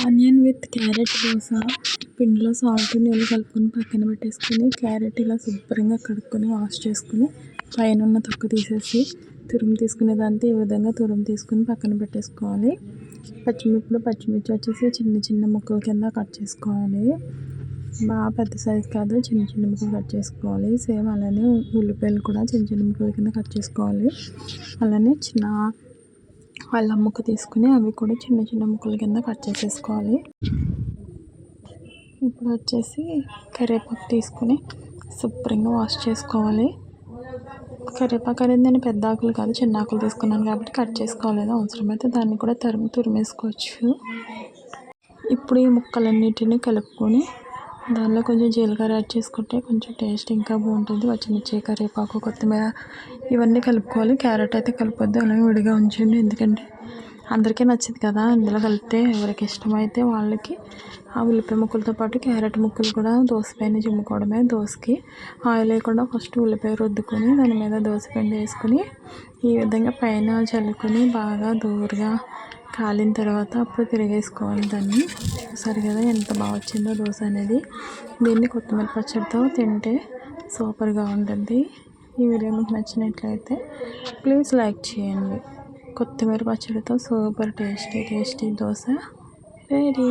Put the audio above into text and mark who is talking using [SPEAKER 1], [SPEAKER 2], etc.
[SPEAKER 1] Onion with carrot dosa. పిండిలో salt నీళ్ళు కలుపుకొని పక్కన పెట్టేసుకొని, క్యారెట్ ఇలా శుభ్రంగా కడుక్కొని వాష్ చేసుకుని పైన ఉన్న తొక్క తీసేసి తురుము తీసుకునేదంతా ఈ విధంగా తురుము తీసుకుని పక్కన పెట్టేసుకోవాలి. పచ్చిమిర్చి వచ్చేసి చిన్న చిన్న ముక్కల కింద కట్ చేసుకోవాలి. బాగా పెద్ద సైజు కాదు, చిన్న చిన్న ముక్కలు కట్ చేసుకోవాలి. సేమ్ అలానే ఉల్లిపాయలు కూడా చిన్న చిన్న ముక్కల కింద కట్ చేసుకోవాలి. అలానే చిన్న అల్లం ముక్క తీసుకుని అవి కూడా చిన్న చిన్న ముక్కల కింద కట్ చేసేసుకోవాలి. ఇప్పుడు వచ్చేసి కరివేపాకు తీసుకుని శుభ్రంగా వాష్ చేసుకోవాలి. కరివేపాకు అనేది నేను పెద్ద ఆకులు కాదు చిన్న ఆకులు తీసుకున్నాను కాబట్టి కట్ చేసుకోలేదు. అవసరమైతే దాన్ని కూడా తురిమేసుకోవచ్చు. ఇప్పుడు ఈ ముక్కలన్నిటిని కలుపుకొని దానిలో కొంచెం జీలకర్ర యాడ్ చేసుకుంటే కొంచెం టేస్ట్ ఇంకా బాగుంటుంది. పచ్చిమిర్చి, కరివేపాకు, కొత్తిమీర ఇవన్నీ కలుపుకోవాలి. క్యారెట్ అయితే కలపొద్దు, అలాగే విడిగా ఉంచండి. ఎందుకంటే అందరికీ నచ్చదు కదా, ఇందులో కలిపితే ఎవరికి ఇష్టమైతే వాళ్ళకి ఆ ఉల్లిపాయ ముక్కలతో పాటు క్యారెట్ ముక్కలు కూడా దోశ పైన చిమ్ముకోవడమే. దోశకి ఆయిల్ వేయకుండా ఫస్ట్ ఉల్లిపాయ రుద్దుకొని దాని మీద దోశ పిండి వేసుకుని ఈ విధంగా పైన చల్లుకొని బాగా దూరగా కాలిన తర్వాత అప్పుడు తిరిగేసుకోవాలి దాన్ని. చూసారు కదా ఎంత బాగా వచ్చిందో దోశ అనేది. దీన్ని కొత్తిమీర పచ్చడితో తింటే సూపర్గా ఉంటుంది. ఈ వీడియో మీకు నచ్చినట్లయితే ప్లీజ్ లైక్ చేయండి. కొత్తిమీర పచ్చడితో సూపర్ టేస్టీ దోశ రెడీ.